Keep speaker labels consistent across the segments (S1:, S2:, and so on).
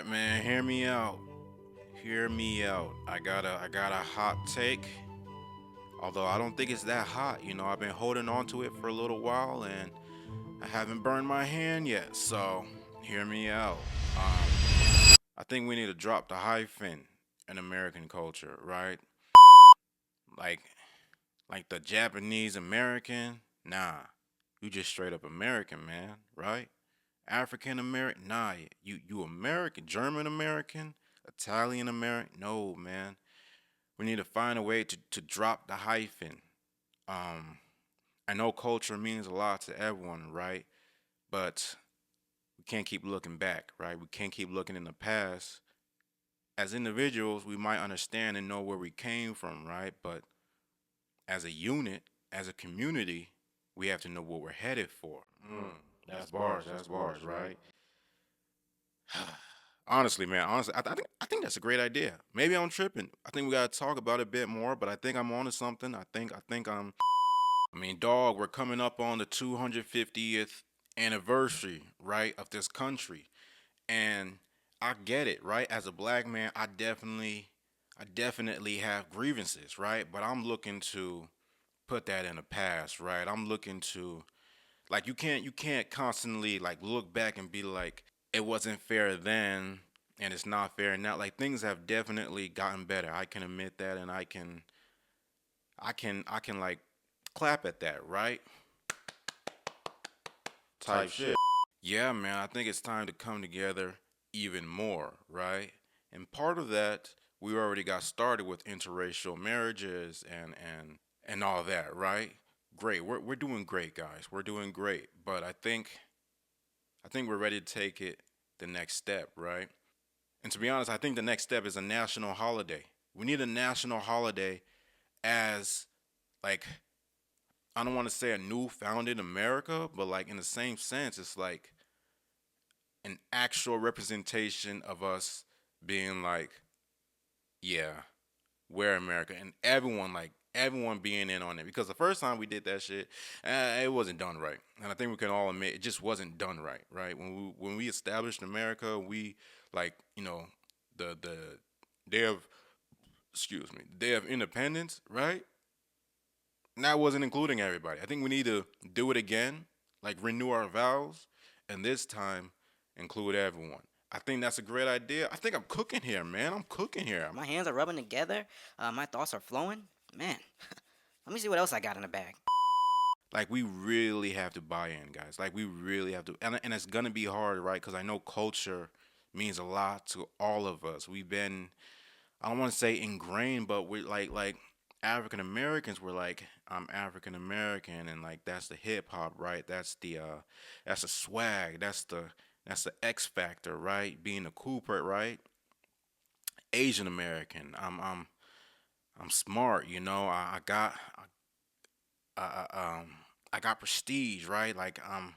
S1: right, man, hear me out. Hear me out. I got a hot take. Although I don't think it's that hot. I've been holding on to it for a little while and I haven't burned my hand yet. So, hear me out. I think we need to drop the hyphen in American culture, right? Like like the Japanese American. Nah. You just straight up American, man, right? African American, nah, you American, German American, Italian American. No, man. We need to find a way to drop the hyphen. Um, I know culture means a lot to everyone, right? But we can't keep looking back, right? We can't keep looking in the past. As individuals, we might understand and know where we came from, right? But as a unit, as a community, we have to know what we're headed for. That's bars. That's bars, right? Honestly, man. Honestly, I think that's a great idea. Maybe I'm tripping. I think we gotta talk about it a bit more. But I think I'm onto something. I think I'm. I mean, dog, we're coming up on the 250th anniversary, right, of this country, and I get it, right. As a black man, I definitely have grievances, right. But I'm looking to put that in the past, right. I'm looking to like you can't constantly like look back and be like it wasn't fair then and it's not fair now. Like things have definitely gotten better. I can admit that and I can like clap at that, right? Type shit. Yeah, man, I think it's time to come together even more, right? And part of that we already got started with interracial marriages and all that, right? Great. We're doing great, guys. We're doing great. But I think we're ready to take it the next step, right? And to be honest, I think the next step is a national holiday. We need a national holiday as like I don't want to say a new founded America, but like in the same sense, it's like an actual representation of us being like, yeah, we're America, and everyone being in on it. Because the first time we did that shit, it wasn't done right, and I think we can all admit it just wasn't done right. Right when we established America, we like the day of excuse me day of independence, right? And that wasn't including everybody. I think we need to do it again, like renew our vows, and this time include everyone. I think that's a great idea. I think I'm cooking here, man. I'm cooking here.
S2: My hands are rubbing together. My thoughts are flowing. Man, let me see what else I got in the bag.
S1: Like we really have to buy in, guys. Like we really have to, and it's gonna be hard, right? Because I know culture means a lot to all of us. We've been, I don't want to say ingrained, but we're like African Americans. We're like I'm African American, and like that's the hip hop, right? That's the swag. That's the X factor, right? Being a Cooper, right? Asian American. I'm smart, I got prestige, right? Like I'm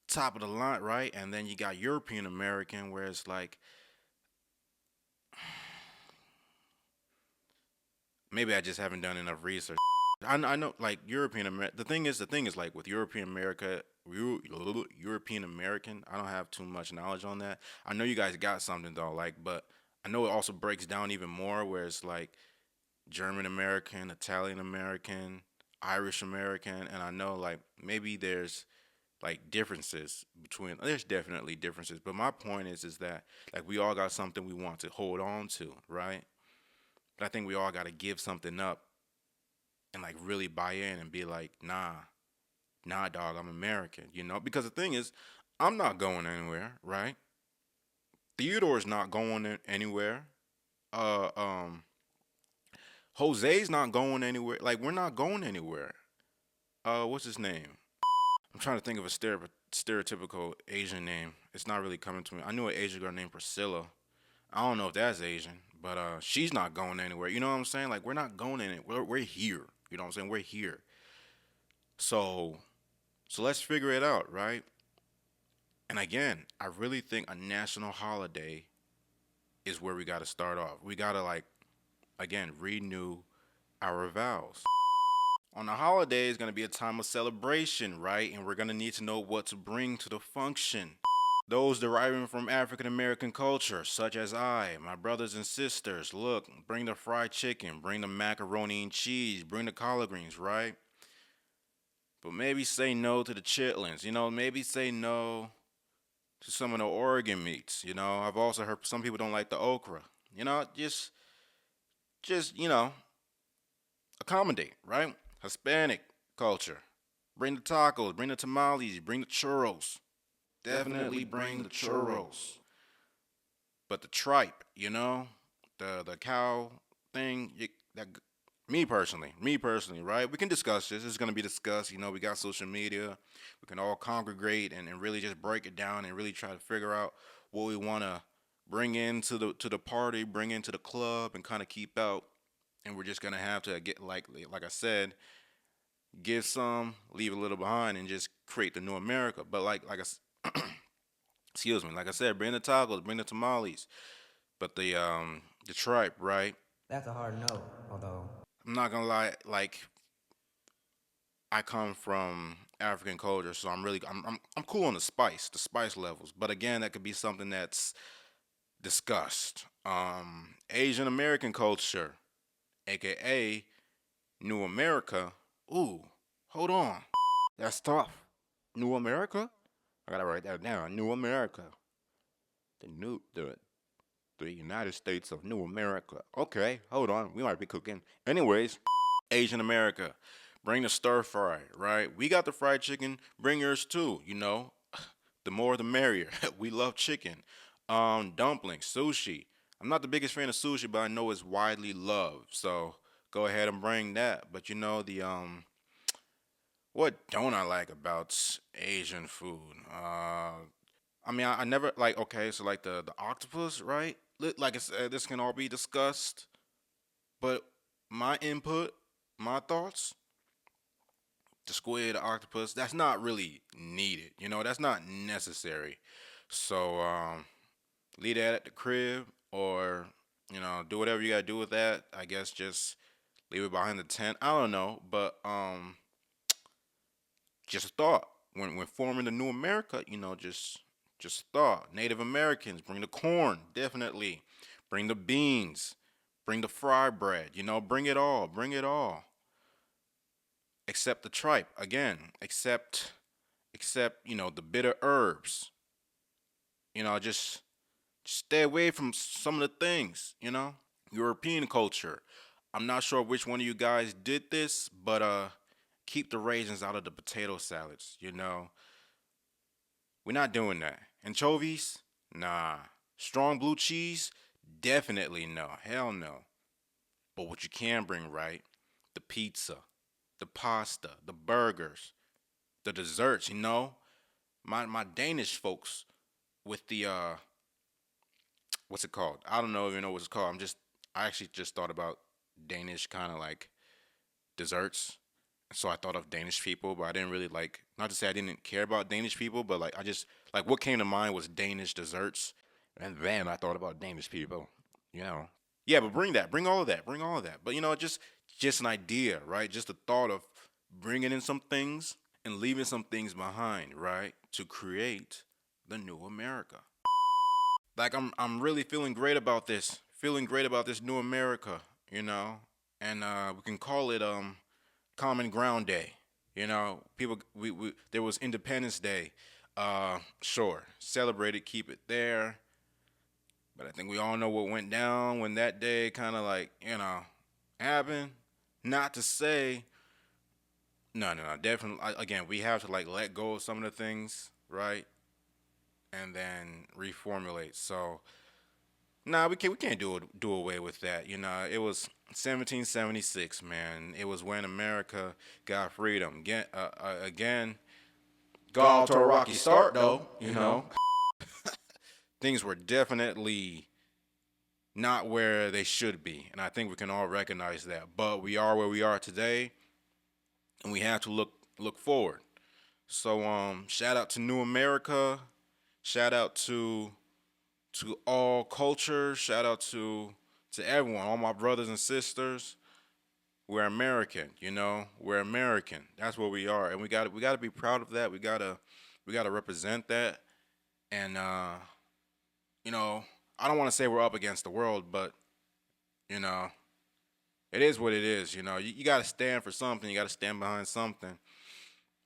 S1: top of the line, right? And then you got European American, where it's like maybe I just haven't done enough research. I know, like European American. The thing is, like with European America, European American. I don't have too much knowledge on that. I know you guys got something though, like, but I know it also breaks down even more, where it's like German American, Italian American, Irish American, and I know like maybe there's like differences between there's definitely differences, but my point is that like we all got something we want to hold on to, right? But I think we all got to give something up and like really buy in and be like, nah, dog, I'm American, because the thing is, I'm not going anywhere, right? Theodore's not going anywhere. Uh, um, Jose's not going anywhere. Like we're not going anywhere. What's his name? I'm trying to think of a stereotypical Asian name. It's not really coming to me. I knew an Asian girl named Priscilla. I don't know if that's Asian, but she's not going anywhere. You know what I'm saying? Like we're not going anywhere. We're here. You know what I'm saying? We're here. So let's figure it out, right? And again, I really think a national holiday is where we got to start off. We got to like again renew our vows. On the holiday is going to be a time of celebration, right? And we're going to need to know what to bring to the function. Those deriving from African American culture, such as I, my brothers and sisters, look, bring the fried chicken, bring the macaroni and cheese, bring the collard greens, right? But maybe say no to the chitlins, maybe say no to some of the Oregon meats, I've also heard some people don't like the okra, just accommodate, right? Hispanic culture. Bring the tacos, bring the tamales, bring the churros. Definitely bring the churros. But the tripe, the cow thing, that me personally, right? We can discuss this. It's gonna be discussed. We got social media. We can all congregate and really just break it down and really try to figure out what we wanna bring into the party, bring into the club, and kind of keep out. And we're just gonna have to get like I said, give some, leave a little behind, and just create the new America. But excuse me, like I said, bring the tacos, bring the tamales, but the tripe, right?
S3: That's a hard no, although.
S1: I'm not gonna lie, like I come from African culture, so I'm cool on the spice levels. But again, that could be something that's discussed. Asian American culture, aka New America. Ooh, hold on, that's tough. New America? I gotta write that down. New America, the United States of New America. Okay, hold on, we might be cooking. Anyways, Asian America. Bring the stir fry, right? We got the fried chicken. Bring yours too. The more the merrier. We love chicken. Dumplings, sushi. I'm not the biggest fan of sushi, but I know it's widely loved. So go ahead and bring that. But the what don't I like about Asian food? I never like. Okay, so like the octopus, right? Like I said, this can all be discussed. But my input, my thoughts, the squid, the octopus, that's not really needed. That's not necessary. So leave that at the crib, or do whatever you gotta do with that. I guess just leave it behind the tent. I don't know, but just a thought. When forming the new America, just a thought. Native Americans, bring the corn, definitely. Bring the beans, bring the fried bread. Bring it all, bring it all. Except the tripe again. Except the bitter herbs. Just stay away from some of the things. European culture. I'm not sure which one of you guys did this, but keep the raisins out of the potato salads. We're not doing that. Anchovies? Nah. Strong blue cheese? Definitely no. Hell no. But what you can bring, right? The pizza, the pasta, the burgers, the desserts, My Danish folks with the what's it called? I don't know even know what it's called. I actually just thought about Danish kind of like desserts. So I thought of Danish people, but I didn't really not to say I didn't care about Danish people, but I just what came to mind was Danish desserts. And then I thought about Danish people. Yeah, but bring that. Bring all of that. Bring all of that. But just an idea, right? Just the thought of bringing in some things and leaving some things behind, right? To create the new America. I'm really feeling great about this. Feeling great about this new America. And we can call it Common Ground Day. People we there was Independence Day. Sure. Celebrate it, keep it there. But I think we all know what went down when that day kind of happened. Not to say, no, definitely. Again, we have to let go of some of the things, right, and then reformulate. So, we can't do away with that. It was 1776, man. It was when America got freedom. Again, got off to a rocky start though. Things were definitely not where they should be, and I think we can all recognize that. But we are where we are today, and we have to look forward. So shout out to New America, shout out to all cultures, shout out to everyone, all my brothers and sisters. We're American. We're American. That's what we are, and we got to be proud of that. We gotta represent that, And you know, I don't want to say we're up against the world, but you know, it is what it is. You know, you got to stand for something. You got to stand behind something.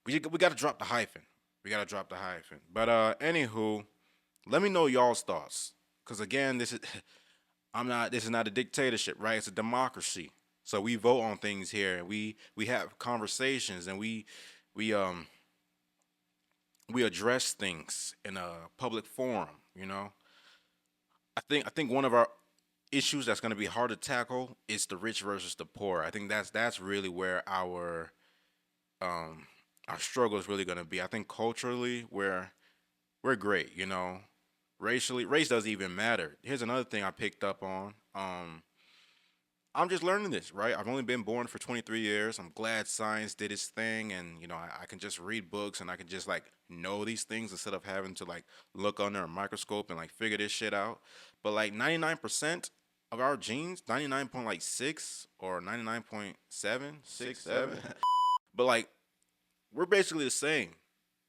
S1: We got to drop the hyphen. We got to drop the hyphen. But anywho, let me know y'all's thoughts. Cause again, this is I'm not. This is not a dictatorship, right? It's a democracy. So we vote on things here. We have conversations, and we we address things in a public forum. You know, I think one of our issues that's going to be hard to tackle is the rich versus the poor. I think that's really where um our struggle is really going to be. I think culturally we're great, you know. Racially, race doesn't even matter. Here's another thing I picked up on. I'm just learning this, right? I've only been born for 23 years. I'm glad science did its thing, and you know, I can just read books and I can just like know these things instead of having to like look under a microscope and like figure this shit out. But like 99% of our genes, 99.6 or 99.767, but like we're basically the same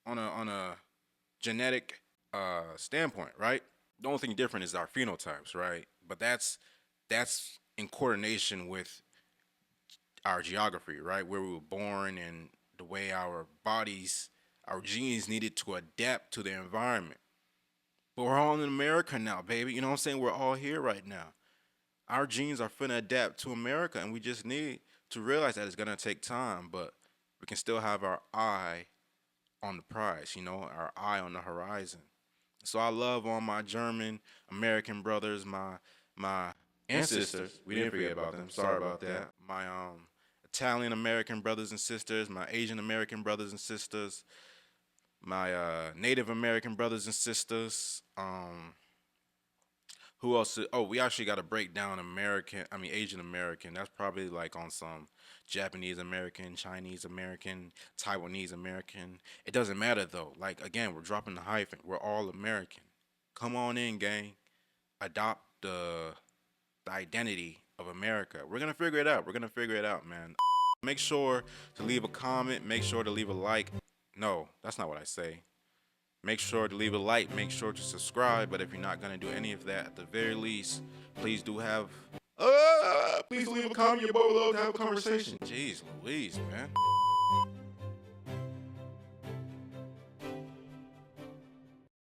S1: on a genetic standpoint, right? The only thing different is our phenotypes, right? But that's in coordination with our geography, right? Where we were born and the way our bodies, our genes needed to adapt to the environment. But we're all in America now, baby. You know what I'm saying? We're all here right now. Our genes are finna adapt to America, and we just need to realize that it's gonna take time, but we can still have our eye on the prize, you know, our eye on the horizon. So I love all my German American brothers, my and sisters. We didn't forget about them. Sorry about that. My Italian American brothers and sisters, my Asian American brothers and sisters, my Native American brothers and sisters. Who else? Oh, we actually got to break down Asian American. That's probably like on some Japanese American, Chinese American, Taiwanese American. It doesn't matter though. Like again, we're dropping the hyphen. We're all American. Come on in, gang. Adopt the identity of America. We're gonna figure it out. We're gonna figure it out, man. Make sure to leave a comment. Make sure to leave a like. No, that's not what I say. Make sure to leave a like. Make sure to subscribe. But if you're not gonna do any of that, at the very least, please do have. Please leave a comment. Your boy would love to have a conversation. Jeez Louise, man.